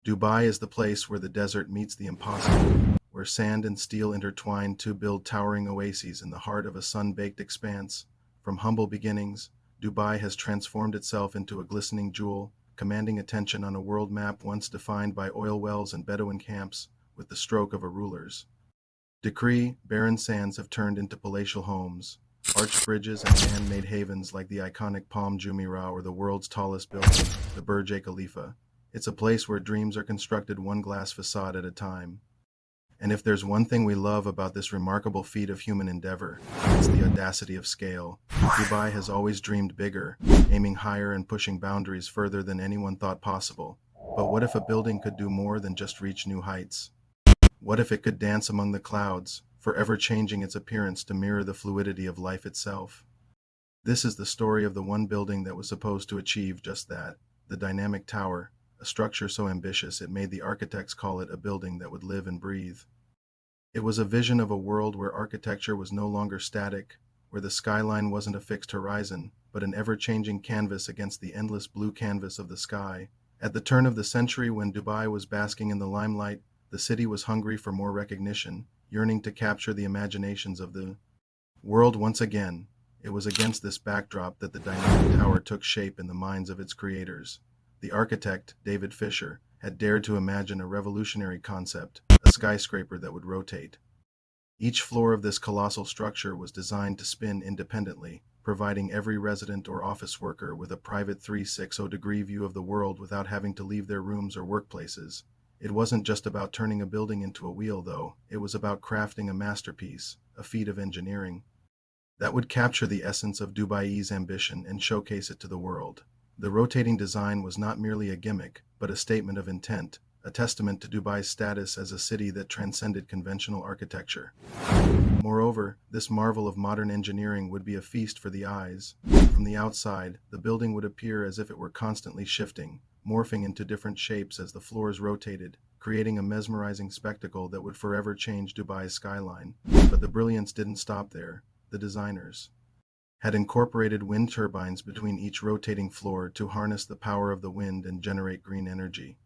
Dubai is the place where the desert meets the impossible, where sand and steel intertwine to build towering oases in the heart of a sun-baked expanse. From humble beginnings, Dubai has transformed itself into a glistening jewel, commanding attention on a world map once defined by oil wells and Bedouin camps with the stroke of a ruler's decree. Barren sands have turned into palatial homes, arched bridges and man-made havens like the iconic Palm Jumeirah or the world's tallest building, the Burj Khalifa. It's a place where dreams are constructed one glass facade at a time. And if there's one thing we love about this remarkable feat of human endeavor, it's the audacity of scale. Dubai has always dreamed bigger, aiming higher and pushing boundaries further than anyone thought possible. But what if a building could do more than just reach new heights? What if it could dance among the clouds, forever changing its appearance to mirror the fluidity of life itself? This is the story of the one building that was supposed to achieve just that, the dynamic tower, a structure so ambitious it made the architects call it a building that would live and breathe. It was a vision of a world where architecture was no longer static, where the skyline wasn't a fixed horizon, but an ever-changing canvas against the endless blue canvas of the sky. At the turn of the century, when Dubai was basking in the limelight, the city was hungry for more recognition, yearning to capture the imaginations of the world once again. It was against this backdrop that the dynamic tower took shape in the minds of its creators. The architect, David Fisher, had dared to imagine a revolutionary concept, a skyscraper that would rotate. Each floor of this colossal structure was designed to spin independently, providing every resident or office worker with a private 360-degree view of the world without having to leave their rooms or workplaces. It wasn't just about turning a building into a wheel, though. It was about crafting a masterpiece, a feat of engineering, that would capture the essence of Dubai's ambition and showcase it to the world. The rotating design was not merely a gimmick, but a statement of intent, a testament to Dubai's status as a city that transcended conventional architecture. Moreover, this marvel of modern engineering would be a feast for the eyes. From the outside, the building would appear as if it were constantly shifting, morphing into different shapes as the floors rotated, creating a mesmerizing spectacle that would forever change Dubai's skyline. But the brilliance didn't stop there. The designers had incorporated wind turbines between each rotating floor to harness the power of the wind and generate green energy.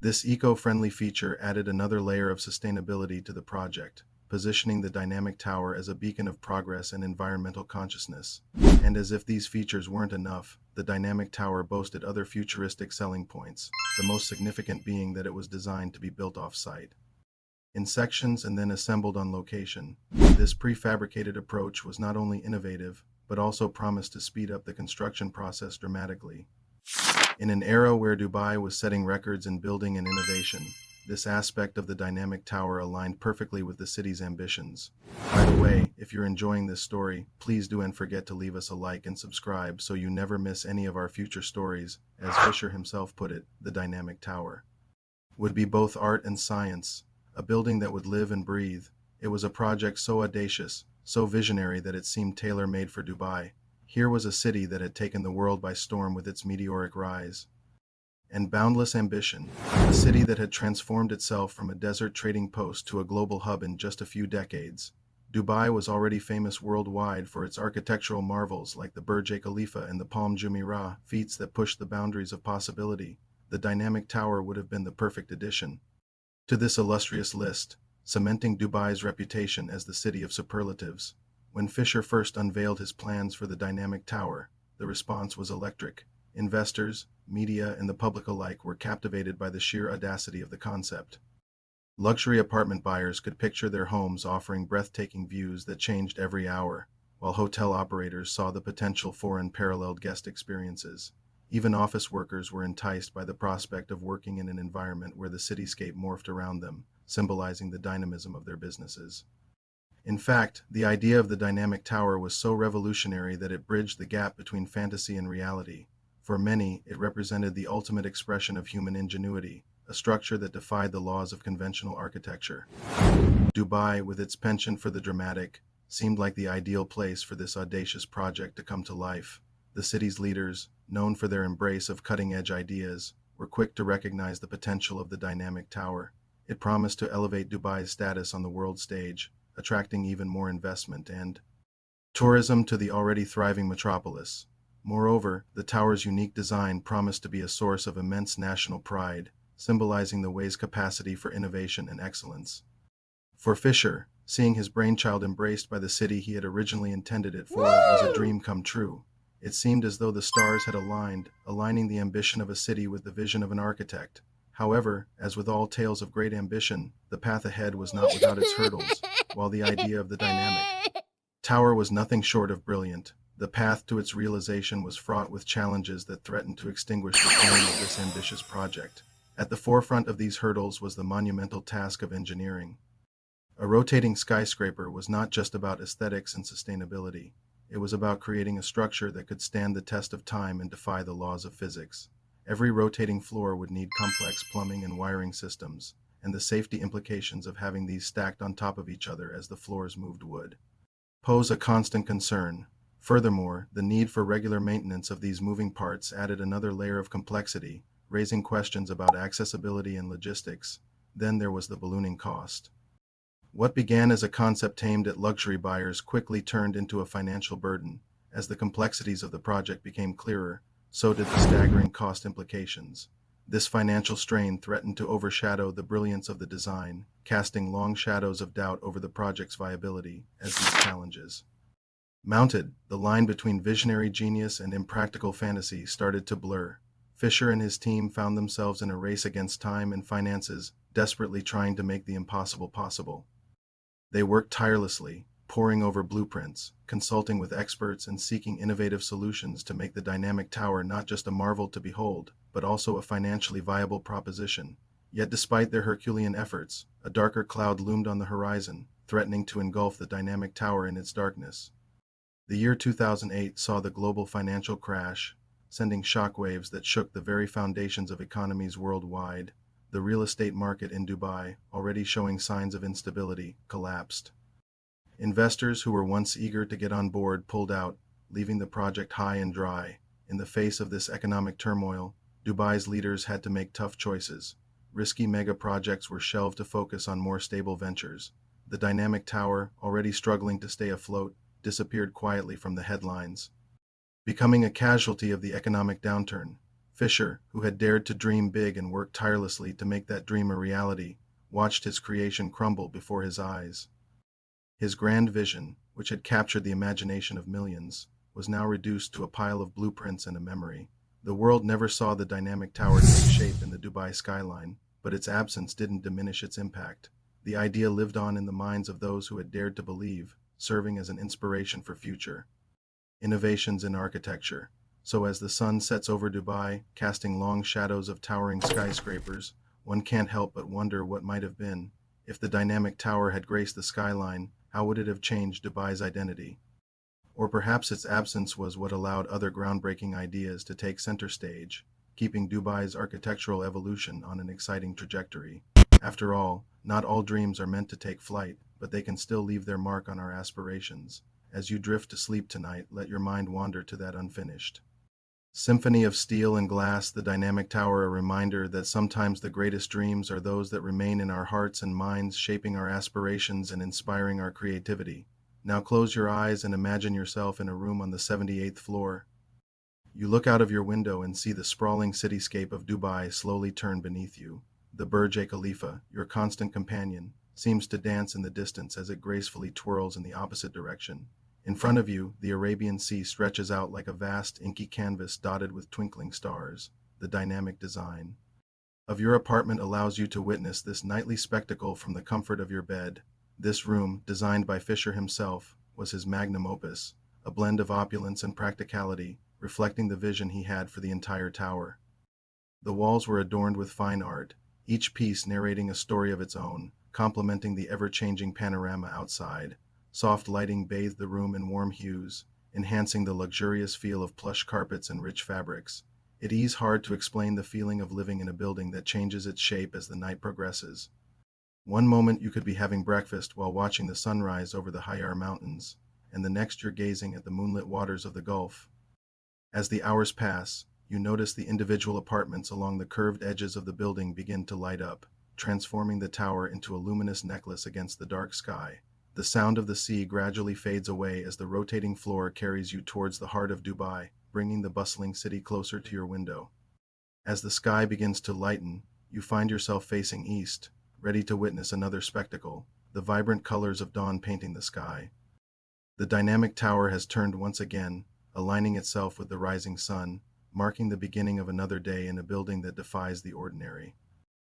This eco-friendly feature added another layer of sustainability to the project, positioning the dynamic tower as a beacon of progress and environmental consciousness. And as if these features weren't enough, the dynamic tower boasted other futuristic selling points, the most significant being that it was designed to be built off-site, in sections and then assembled on location. This prefabricated approach was not only innovative, but also promised to speed up the construction process dramatically. In an era where Dubai was setting records in building and innovation, this aspect of the dynamic tower aligned perfectly with the city's ambitions. By the way, if you're enjoying this story, please don't forget to leave us a like and subscribe so you never miss any of our future stories. As Fisher himself put it, the dynamic tower would be both art and science, a building that would live and breathe. It was a project so audacious, so visionary that it seemed tailor-made for Dubai. Here was a city that had taken the world by storm with its meteoric rise and boundless ambition, a city that had transformed itself from a desert trading post to a global hub in just a few decades. Dubai was already famous worldwide for its architectural marvels like the Burj Khalifa and the Palm Jumeirah, feats that pushed the boundaries of possibility. The dynamic tower would have been the perfect addition to this illustrious list, cementing Dubai's reputation as the city of superlatives. When Fisher first unveiled his plans for the dynamic tower, the response was electric. Investors, media, and the public alike were captivated by the sheer audacity of the concept. Luxury apartment buyers could picture their homes offering breathtaking views that changed every hour, while hotel operators saw the potential for unparalleled guest experiences. Even office workers were enticed by the prospect of working in an environment where the cityscape morphed around them, symbolizing the dynamism of their businesses. In fact, the idea of the dynamic tower was so revolutionary that it bridged the gap between fantasy and reality. For many, it represented the ultimate expression of human ingenuity, a structure that defied the laws of conventional architecture. Dubai, with its penchant for the dramatic, seemed like the ideal place for this audacious project to come to life. The city's leaders, known for their embrace of cutting-edge ideas, were quick to recognize the potential of the dynamic tower. It promised to elevate Dubai's status on the world stage, attracting even more investment and tourism to the already thriving metropolis. Moreover, the tower's unique design promised to be a source of immense national pride, symbolizing the way's capacity for innovation and excellence. For Fisher, seeing his brainchild embraced by the city he had originally intended it for was a dream come true. It seemed as though the stars had aligned, aligning the ambition of a city with the vision of an architect. However, as with all tales of great ambition, the path ahead was not without its hurdles, while the idea of the dynamic tower was nothing short of brilliant. The path to its realization was fraught with challenges that threatened to extinguish the flame of this ambitious project. At the forefront of these hurdles was the monumental task of engineering. A rotating skyscraper was not just about aesthetics and sustainability. It was about creating a structure that could stand the test of time and defy the laws of physics. Every rotating floor would need complex plumbing and wiring systems, and the safety implications of having these stacked on top of each other as the floors moved would pose a constant concern. Furthermore, the need for regular maintenance of these moving parts added another layer of complexity, raising questions about accessibility and logistics. Then there was the ballooning cost. What began as a concept aimed at luxury buyers quickly turned into a financial burden. As the complexities of the project became clearer, so did the staggering cost implications. This financial strain threatened to overshadow the brilliance of the design, casting long shadows of doubt over the project's viability as these challenges mounted. The line between visionary genius and impractical fantasy started to blur. Fisher and his team found themselves in a race against time and finances, desperately trying to make the impossible possible. They worked tirelessly, poring over blueprints, consulting with experts, and seeking innovative solutions to make the dynamic tower not just a marvel to behold, but also a financially viable proposition. Yet despite their Herculean efforts, a darker cloud loomed on the horizon, threatening to engulf the dynamic tower in its darkness. The year 2008 saw the global financial crash, sending shockwaves that shook the very foundations of economies worldwide. The real estate market in Dubai, already showing signs of instability, collapsed. Investors who were once eager to get on board pulled out, leaving the project high and dry. In the face of this economic turmoil, Dubai's leaders had to make tough choices. Risky mega projects were shelved to focus on more stable ventures. The dynamic tower, already struggling to stay afloat, disappeared quietly from the headlines, becoming a casualty of the economic downturn. Fisher, who had dared to dream big and worked tirelessly to make that dream a reality, watched his creation crumble before his eyes. His grand vision, which had captured the imagination of millions, was now reduced to a pile of blueprints and a memory. The world never saw the dynamic tower take shape in the Dubai skyline, but its absence didn't diminish its impact. The idea lived on in the minds of those who had dared to believe, serving as an inspiration for future innovations in architecture. So as the sun sets over Dubai, casting long shadows of towering skyscrapers, one can't help but wonder what might have been. If the dynamic tower had graced the skyline, how would it have changed Dubai's identity? Or perhaps its absence was what allowed other groundbreaking ideas to take center stage, keeping Dubai's architectural evolution on an exciting trajectory. After all, not all dreams are meant to take flight, but they can still leave their mark on our aspirations. As you drift to sleep tonight, let your mind wander to that unfinished symphony of steel and glass, the dynamic tower, a reminder that sometimes the greatest dreams are those that remain in our hearts and minds, shaping our aspirations and inspiring our creativity. Now close your eyes and imagine yourself in a room on the 78th floor. You look out of your window and see the sprawling cityscape of Dubai slowly turn beneath you. The Burj Khalifa, your constant companion, seems to dance in the distance as it gracefully twirls in the opposite direction. In front of you, the Arabian Sea stretches out like a vast, inky canvas dotted with twinkling stars. The dynamic design of your apartment allows you to witness this nightly spectacle from the comfort of your bed. This room, designed by Fisher himself, was his magnum opus, a blend of opulence and practicality, reflecting the vision he had for the entire tower. The walls were adorned with fine art, each piece narrating a story of its own, complementing the ever-changing panorama outside. Soft lighting bathed the room in warm hues, enhancing the luxurious feel of plush carpets and rich fabrics. It is hard to explain the feeling of living in a building that changes its shape as the night progresses. One moment you could be having breakfast while watching the sunrise over the Hayar Mountains, and the next you're gazing at the moonlit waters of the Gulf. As the hours pass, you notice the individual apartments along the curved edges of the building begin to light up, transforming the tower into a luminous necklace against the dark sky. The sound of the sea gradually fades away as the rotating floor carries you towards the heart of Dubai, bringing the bustling city closer to your window. As the sky begins to lighten, You find yourself facing east, ready to witness another spectacle, the vibrant colors of dawn painting the sky. The dynamic tower has turned once again, aligning itself with the rising sun, marking the beginning of another day in a building that defies the ordinary.